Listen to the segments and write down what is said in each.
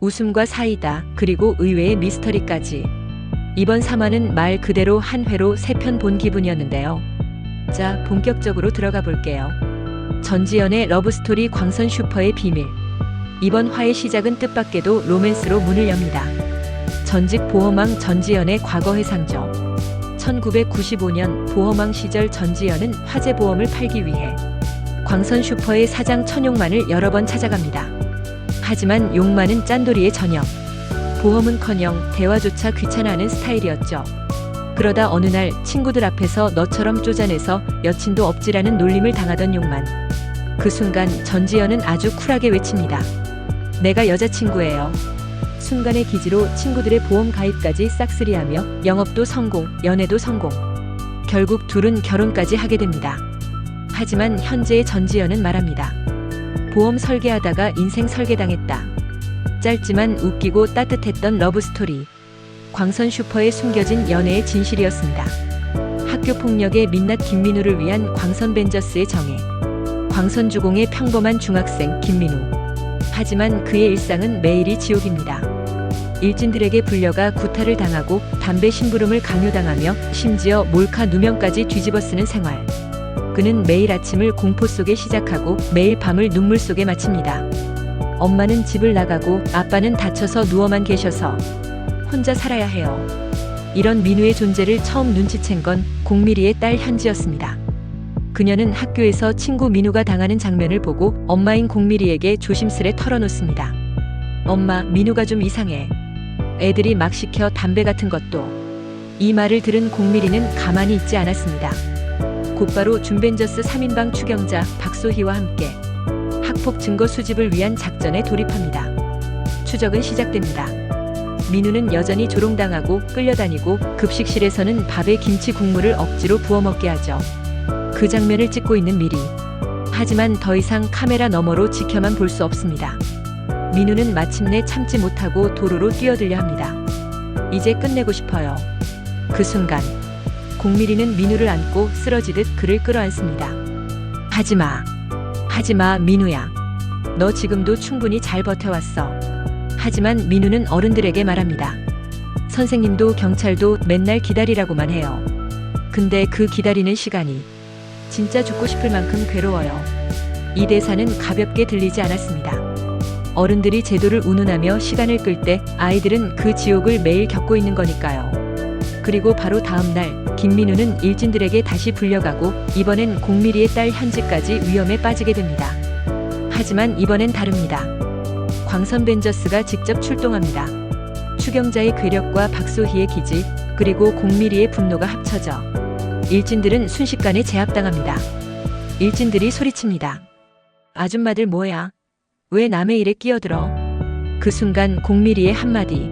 웃음과 사이다, 그리고 의외의 미스터리까지. 이번 3화는 말 그대로 한 회로 3편 본 기분이었는데요. 자, 본격적으로 들어가 볼게요. 전지현의 러브스토리 광선 슈퍼의 비밀. 이번 화의 시작은 뜻밖에도 로맨스로 문을 엽니다. 전직 보험왕 전지현의 과거 회상죠. 1995년 보험왕 시절 전지현은 화재 보험을 팔기 위해 광선 슈퍼의 사장 천용만을 여러 번 찾아갑니다. 하지만 용만은 짠돌이의 전형. 보험은커녕 대화조차 귀찮아하는 스타일이었죠. 그러다 어느 날 친구들 앞에서 너처럼 쪼잔해서 여친도 없지라는 놀림을 당하던 용만. 그 순간 전지현은 아주 쿨하게 외칩니다. 내가 여자친구예요. 순간의 기지로 친구들의 보험 가입까지 싹쓸이하며 영업도 성공, 연애도 성공. 결국 둘은 결혼까지 하게 됩니다. 하지만 현재의 전지현은 말합니다. 보험 설계하다가 인생 설계당했다. 짧지만 웃기고 따뜻했던 러브스토리. 광선 슈퍼에 숨겨진 연애의 진실이었습니다. 학교 폭력의 민낯 김민우를 위한 광선 벤저스의 정해. 광선주공의 평범한 중학생 김민우. 하지만 그의 일상은 매일이 지옥입니다. 일진들에게 불려가 구타를 당하고 담배 심부름을 강요당하며 심지어 몰카 누명까지 뒤집어쓰는 생활. 그는 매일 아침을 공포 속에 시작하고 매일 밤을 눈물 속에 마칩니다. 엄마는 집을 나가고 아빠는 다쳐서 누워만 계셔서 혼자 살아야 해요. 이런 민우의 존재를 처음 눈치챈 건 공미리의 딸 현지였습니다. 그녀는 학교에서 친구 민우가 당하는 장면을 보고 엄마인 공미리에게 조심스레 털어놓습니다. 엄마, 민우가 좀 이상해. 애들이 막 시켜 담배 같은 것도. 이 말을 들은 공미리는 가만히 있지 않았습니다. 곧바로 준벤저스 3인방 추경자 박소희와 함께 학폭 증거 수집을 위한 작전에 돌입합니다. 추적은 시작됩니다. 민우는 여전히 조롱당하고 끌려다니고 급식실에서는 밥에 김치 국물을 억지로 부어 먹게 하죠. 그 장면을 찍고 있는 미리. 하지만 더 이상 카메라 너머로 지켜만 볼 수 없습니다. 민우는 마침내 참지 못하고 도로로 뛰어들려 합니다. 이제 끝내고 싶어요. 그 순간 공미리는 민우를 안고 쓰러지듯 그를 끌어안습니다. 하지마 민우야. 너 지금도 충분히 잘 버텨왔어. 하지만 민우는 어른들에게 말합니다. 선생님도 경찰도 맨날 기다리라고만 해요. 근데 그 기다리는 시간이 진짜 죽고 싶을 만큼 괴로워요. 이 대사는 가볍게 들리지 않았습니다. 어른들이 제도를 운운하며 시간을 끌 때 아이들은 그 지옥을 매일 겪고 있는 거니까요. 그리고 바로 다음 날 김민우는 일진들에게 다시 불려가고 이번엔 공미리의 딸 현지까지 위험에 빠지게 됩니다. 하지만 이번엔 다릅니다. 광선 벤저스가 직접 출동합니다. 추경자의 괴력과 박소희의 기지, 그리고 공미리의 분노가 합쳐져 일진들은 순식간에 제압당합니다. 일진들이 소리칩니다. 아줌마들 뭐야? 왜 남의 일에 끼어들어? 그 순간 공미리의 한마디.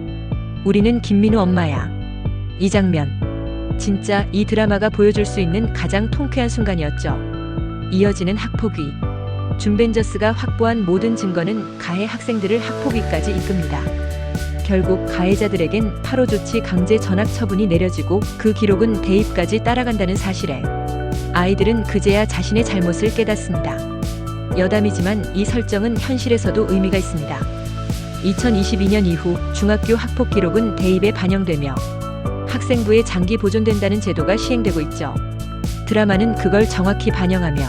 우리는 김민우 엄마야. 이 장면. 진짜 이 드라마가 보여줄 수 있는 가장 통쾌한 순간이었죠. 이어지는 학폭위. 준벤저스가 확보한 모든 증거는 가해 학생들을 학폭위까지 이끕니다. 결국 가해자들에겐 8호 조치 강제 전학 처분이 내려지고 그 기록은 대입까지 따라간다는 사실에 아이들은 그제야 자신의 잘못을 깨닫습니다. 여담이지만 이 설정은 현실에서도 의미가 있습니다. 2022년 이후 중학교 학폭 기록은 대입에 반영되며 학생부에 장기 보존된다는 제도가 시행되고 있죠. 드라마는 그걸 정확히 반영하며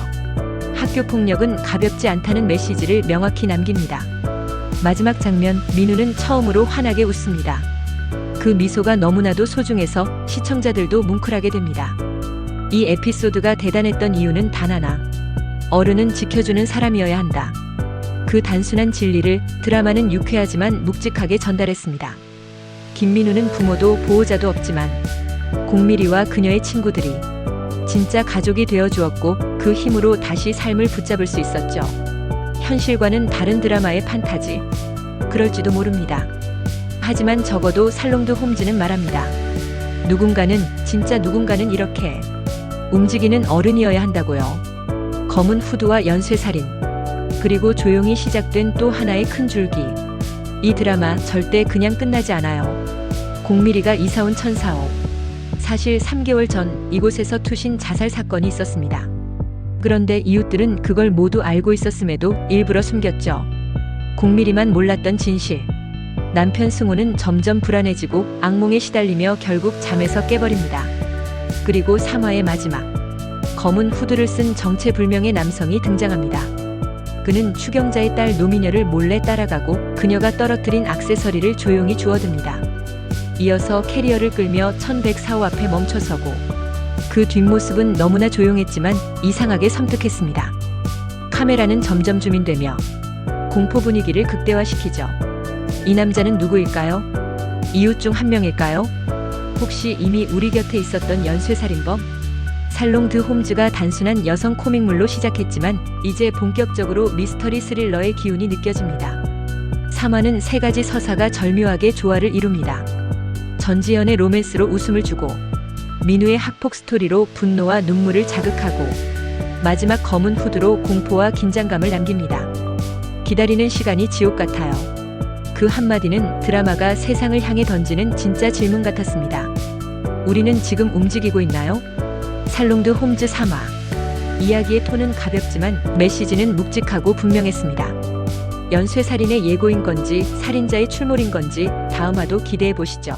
학교 폭력은 가볍지 않다는 메시지를 명확히 남깁니다. 마지막 장면, 민우는 처음으로 환하게 웃습니다. 그 미소가 너무나도 소중해서 시청자들도 뭉클하게 됩니다. 이 에피소드가 대단했던 이유는 단 하나. 어른은 지켜주는 사람이어야 한다. 그 단순한 진리를 드라마는 유쾌하지만 묵직하게 전달했습니다. 김민우는 부모도 보호자도 없지만 공미리와 그녀의 친구들이 진짜 가족이 되어 주었고 그 힘으로 다시 삶을 붙잡을 수 있었죠. 현실과는 다른 드라마의 판타지. 그럴지도 모릅니다. 하지만 적어도 살롱드 홈즈는 말합니다. 진짜 누군가는 이렇게 움직이는 어른이어야 한다고요. 검은 후드와 연쇄살인. 그리고 조용히 시작된 또 하나의 큰 줄기. 이 드라마 절대 그냥 끝나지 않아요. 공미리가 이사온 천사호. 사실 3개월 전 이곳에서 투신 자살 사건이 있었습니다. 그런데 이웃들은 그걸 모두 알고 있었음에도 일부러 숨겼죠. 공미리만 몰랐던 진실. 남편 승우는 점점 불안해지고 악몽에 시달리며 결국 잠에서 깨버립니다. 그리고 3화의 마지막, 검은 후드를 쓴 정체불명의 남성이 등장합니다. 그는 추경자의 딸 노미녀를 몰래 따라가고 그녀가 떨어뜨린 액세서리를 조용히 주워듭니다. 이어서 캐리어를 끌며 1104호 앞에 멈춰서고, 그 뒷모습은 너무나 조용했지만 이상하게 섬뜩했습니다. 카메라는 점점 줌인되며 공포 분위기를 극대화시키죠. 이 남자는 누구일까요? 이웃 중 한 명일까요? 혹시 이미 우리 곁에 있었던 연쇄살인범? 샬롱드 홈즈가 단순한 여성 코믹물로 시작했지만 이제 본격적으로 미스터리 스릴러의 기운이 느껴집니다. 3화는 세 가지 서사가 절묘하게 조화를 이룹니다. 전지현의 로맨스로 웃음을 주고, 민우의 학폭 스토리로 분노와 눈물을 자극하고, 마지막 검은 후드로 공포와 긴장감을 남깁니다. 기다리는 시간이 지옥 같아요. 그 한마디는 드라마가 세상을 향해 던지는 진짜 질문 같았습니다. 우리는 지금 움직이고 있나요? 샬롱드 홈즈 3화. 이야기의 톤은 가볍지만 메시지는 묵직하고 분명했습니다. 연쇄살인의 예고인 건지 살인자의 출몰인 건지 다음 화도 기대해 보시죠.